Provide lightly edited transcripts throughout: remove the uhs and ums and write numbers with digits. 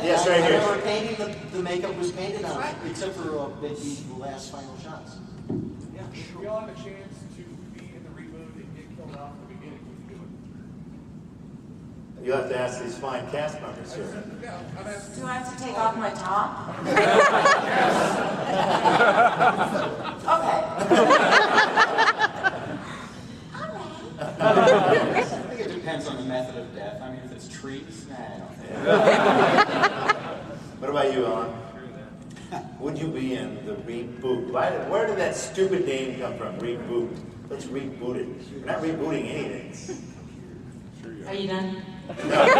Yes, right here. I remember painting, the makeup was painted on it, except for maybe the last final shots. Yeah, if we all have a chance to be in the reboot and get killed off at the beginning, we can do it. You'll have to ask these fine cast members here. Yeah, I'm asking. Do I have to take off my top? Okay. I think it depends on the method of death. I mean, if it's trees, nah, I don't think. What about you, Alan? Would you be in the reboot? Where did that stupid name come from? Reboot. Let's reboot it. We're not rebooting anything. Are you done? No, I'm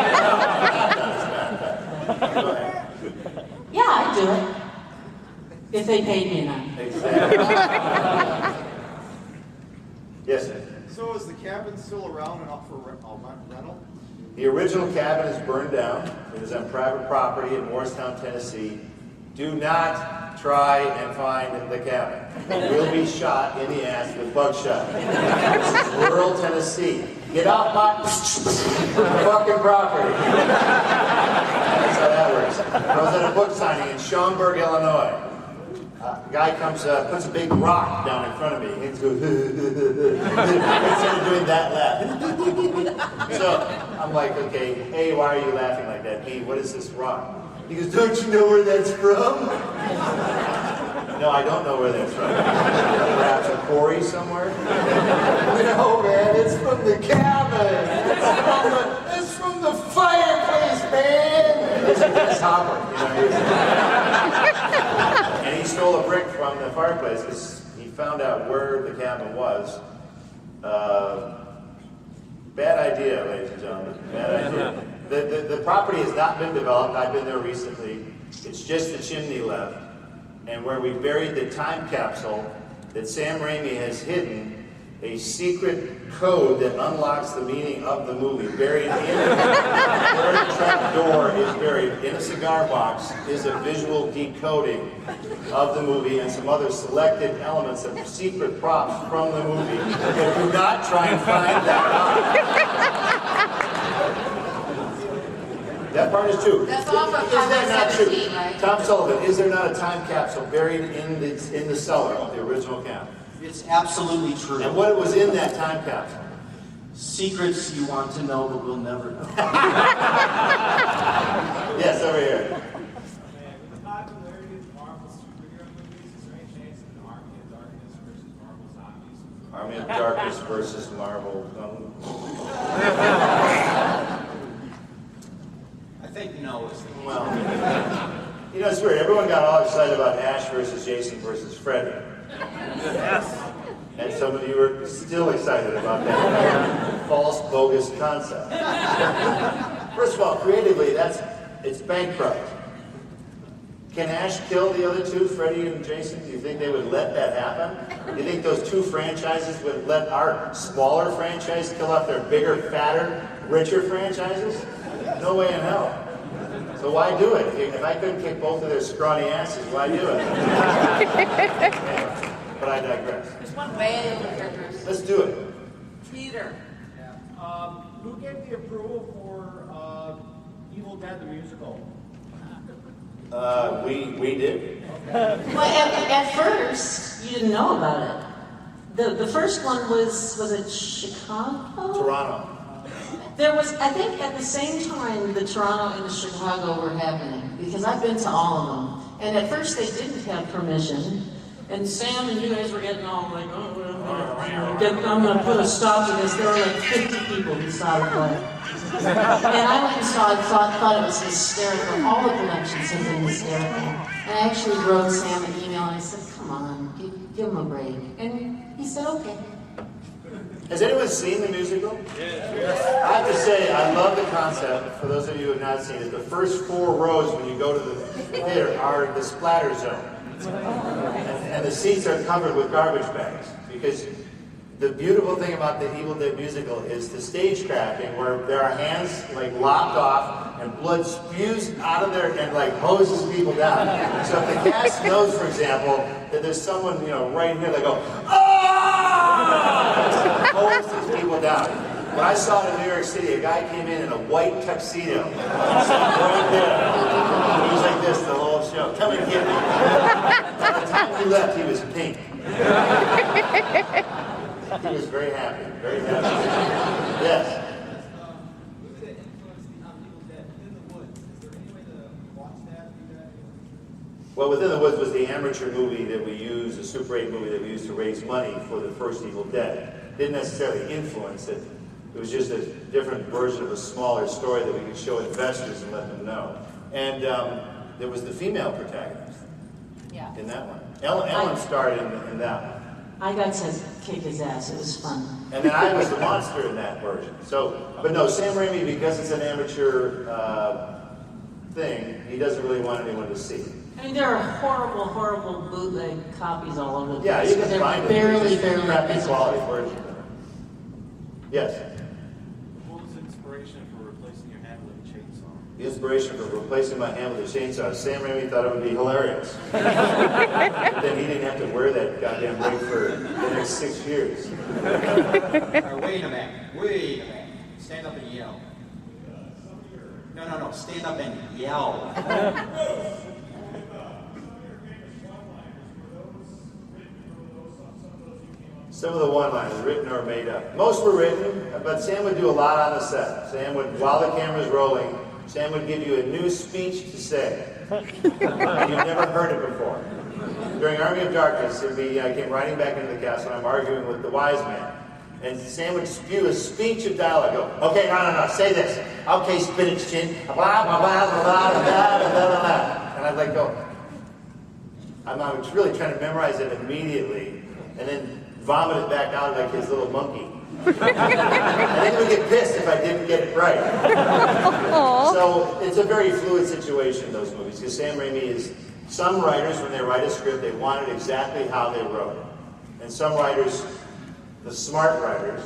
not done. Go ahead. Yeah, I'd do it. If they paid me enough. Exactly. Yes, sir. So is the cabin still around and up for rental? The original cabin is burned down. It is on private property in Morristown, Tennessee. Do not try and find the cabin. You will be shot in the ass with buckshot. This is rural Tennessee. Get off my fucking property. That's how that works. I was at a book signing in Schaumburg, Illinois. A guy comes, puts a big rock down in front of me. He goes, instead of doing that laugh. So I'm like, okay, hey, why are you laughing like that? Hey, what is this rock? He goes, don't you know where that's from? No, I don't know where that's from. Perhaps a quarry somewhere? No, man, it's from the cabin. It's from the fireplace, man. It's a grasshopper, you know. And he stole a brick from the fireplace because he found out where the cabin was. Bad idea, ladies and gentlemen. Bad idea. The property has not been developed. I've been there recently. It's just the chimney left. And where we buried the time capsule that Sam Raimi has hidden a secret code that unlocks the meaning of the movie. Buried in where the trap door is buried in a cigar box is a visual decoding of the movie and some other selected elements of secret props from the movie. But do not try and find that out. That part is true. That's off of Is that not true? 17, right? Tom Sullivan, is there not a time capsule buried in the cellar of the original cabin? It's absolutely true. And what was in that time capsule? Secrets you want to know but will never know. Yes, over here. With the popularity of Marvel superhero movies, is there any chance of an Army of Darkness versus Marvel Zombies? Army of Darkness versus Marvel. I think no is the Well, you know, it's weird. Everyone got all excited about Ash versus Jason versus Freddy. Yes. And some of you are still excited about that false, bogus concept. First of all, creatively, it's bankrupt. Can Ash kill the other two, Freddy and Jason? Do you think they would let that happen? Do you think those two franchises would let our smaller franchise kill off their bigger, fatter, richer franchises? No way in hell. So why do it? If I couldn't kick both of their scrawny asses, why do it? Anyway, but I digress. There's one way of the characters. Let's do it. Peter. Who gave the approval for Evil Dead the musical? We did. Well, at first, you didn't know about it. The first one was it Chicago? Toronto. There was, I think at the same time, the Toronto and the Chicago were happening, because I've been to all of them. And at first they didn't have permission, and Sam and you guys were getting all like, I'm going to put a stop to this. There were like 50 people who saw the play. And I went and saw it, thought it was hysterical. All the productions have been hysterical. And I actually wrote Sam an email and I said, come on, give him a break. And he said, okay. Has anyone seen the musical? Yes. I have to say, I love the concept. For those of you who have not seen it, the first 4 rows when you go to the theater are the splatter zone. And the seats are covered with garbage bags. Because the beautiful thing about the Evil Dead musical is the stagecrafting, where there are hands like lopped off and blood spews out of there and like hoses people down. So if the cast knows, for example, that there's someone, right here, they go, ah! Hose these people down. When I saw it in New York City, a guy came in a white tuxedo. Right there. He was like this the whole show. Come and get me. By the time he left, he was pink. He was very happy. Very happy. Yes. Well, Within the Woods was the amateur movie that we used, a Super 8 movie that we used to raise money for the first Evil Dead. Didn't necessarily influence it. It was just a different version of a smaller story that we could show investors and let them know. And there was the female protagonist in that one. Ellen starred in that one. I got to kick his ass. It was fun. And then I was the monster in that version. So, but no, Sam Raimi, because it's an amateur thing, he doesn't really want anyone to see it. I mean, there are horrible, horrible bootleg copies all over the place. Yeah, you can find barely crappy visible. quality version of it. Yes. What was the inspiration for replacing your hand with a chainsaw? The inspiration for replacing my hand with a chainsaw. Sam Raimi thought it would be hilarious. But then he didn't have to wear that goddamn rig for the next 6 years. Wait a minute. Stand up and yell. No. Stand up and yell. Some of the one-liners, written or made up. Most were written, but Sam would do a lot on the set. Sam would, while the camera's rolling, Sam would give you a new speech to say. You've never heard it before. During Army of Darkness, I came riding back into the castle, and I'm arguing with the wise man. And Sam would spew a speech of dialogue. Go, okay, no, say this. Okay, spinach chin, blah, blah, blah, blah, blah, blah, blah, blah, blah. And I'd like go, I was really trying to memorize it immediately, and then vomit it back out like his little monkey. And then he would get pissed if I didn't get it right. So it's a very fluid situation, those movies, because Sam Raimi is, some writers, when they write a script, they want it exactly how they wrote it. And some writers, the smart writers,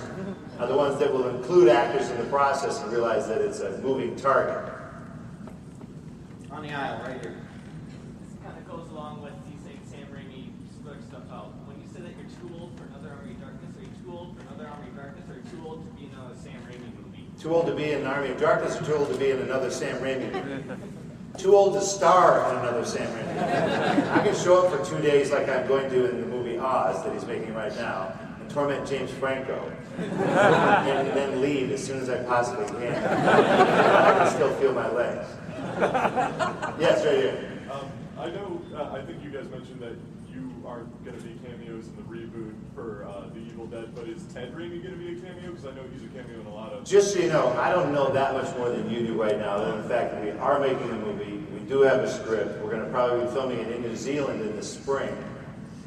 are the ones that will include actors in the process and realize that it's a moving target. On the aisle, right here. This kind of goes along with you saying Sam Raimi spoke stuff out. When you say that you're too old for another Army of Darkness, are you too old for another Army of Darkness, or too old to be in another Sam Raimi movie? Too old to be in an Army of Darkness, or too old to be in another Sam Raimi movie? Too old to star in another Sam Raimi movie. I can show up for 2 days like I'm going to in the movie Oz that he's making right now, and torment James Franco, and then leave as soon as I possibly can. I can still feel my legs. Yes, right here. I know, I think you guys mentioned that you aren't going to be cameos in the reboot for The Evil Dead, but is Ted Raimi going to be a cameo? Because I know he's a cameo in a lot of... Just so you know, I don't know that much more than you do right now, other than the fact that we are making a movie. We do have a script. We're going to probably be filming it in New Zealand in the spring,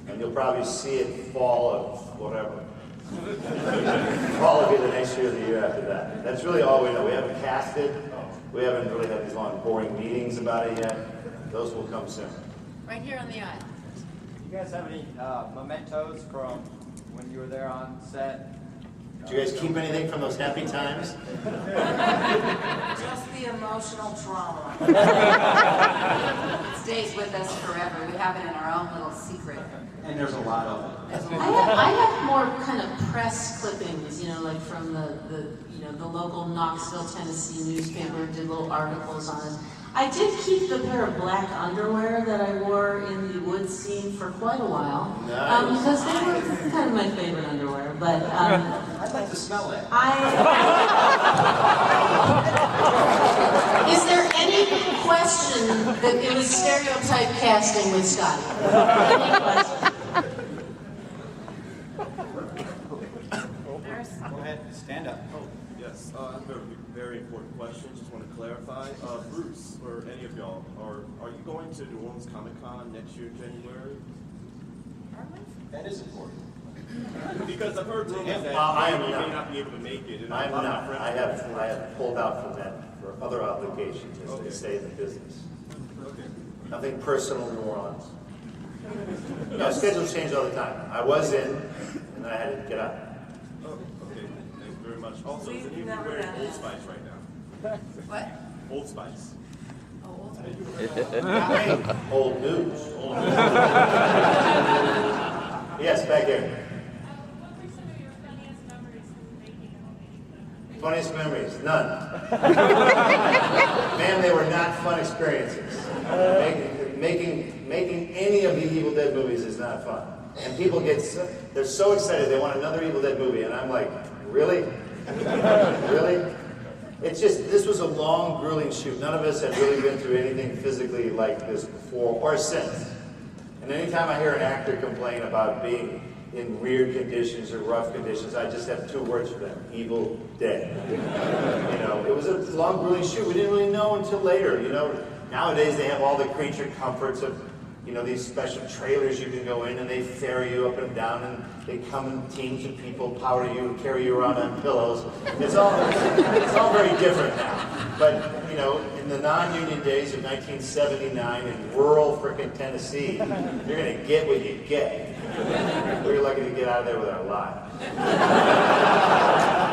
and you'll probably see it fall of whatever. Fall of either next year or the year after that. That's really all we know. We haven't cast it. We haven't really had these long, boring meetings about it yet. Those will come soon. Right here on the aisle. You guys have any mementos from when you were there on set? Do you guys keep anything from those happy times? Just the emotional trauma. It stays with us forever. We have it in our own little secret. And there's a lot of it. I have more kind of press clippings, like from the local Knoxville, Tennessee newspaper, did little articles on it. I did keep the pair of black underwear that I wore in the woods scene for quite a while. Nice. Because they were kind of my favorite underwear, but I'd like to smell it. Is there any question that it was stereotype casting with Scotty? Any question? Go ahead, stand up. Yes, I have a very important question. Just want to clarify. Bruce, or any of y'all, are you going to New Orleans ComicCon next year in January? That is important. Because I've heard rumors that I am you not. may not be able to make it. And I'm a lot of not. my I friends have pulled out from that for other obligations as they say in the business. Okay. Nothing personal in New Orleans. No, schedules change all the time. I was in, and then I had to get out. Oh, okay. Thank you very much. Also, is We've any of you never wearing done Old that. Spice right now? What? Old Spice. Oh, old Old news. Old news. Yes, back here. What were some of your funniest memories from the making of the movie? Funniest memories? None. Man, they were not fun experiences. Making any of the Evil Dead movies is not fun. And people they're so excited they want another Evil Dead movie, and I'm like, really? Really? It's just, this was a long, grueling shoot. None of us had really been through anything physically like this before or since. And anytime I hear an actor complain about being in weird conditions or rough conditions, I just have 2 words for them: Evil Dead. You know, it was a long, grueling shoot. We didn't really know until later. You know, nowadays they have all the creature comforts of, you know, these special trailers you can go in, and they ferry you up and down, and they come in teams of people, powder you, and carry you around on pillows. It's all very different now. But, you know, in the non-union days of 1979 in rural frickin' Tennessee, you're going to get what you get. We were lucky to get out of there with our lives.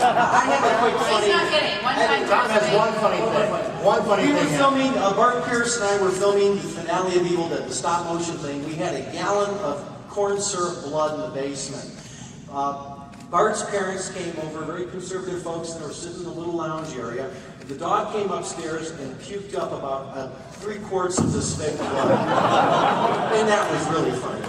I have a quick He's funny. not kidding. One time Tom has one funny thing. One funny We thing. were filming, Bart Pierce and I were filming the finale of Evil Dead, the stop motion thing. We had a gallon of corn syrup blood in the basement. Bart's parents came over, very conservative folks, and were sitting in the little lounge area. The dog came upstairs and puked up about 3 quarts of this fake blood. And that was really funny.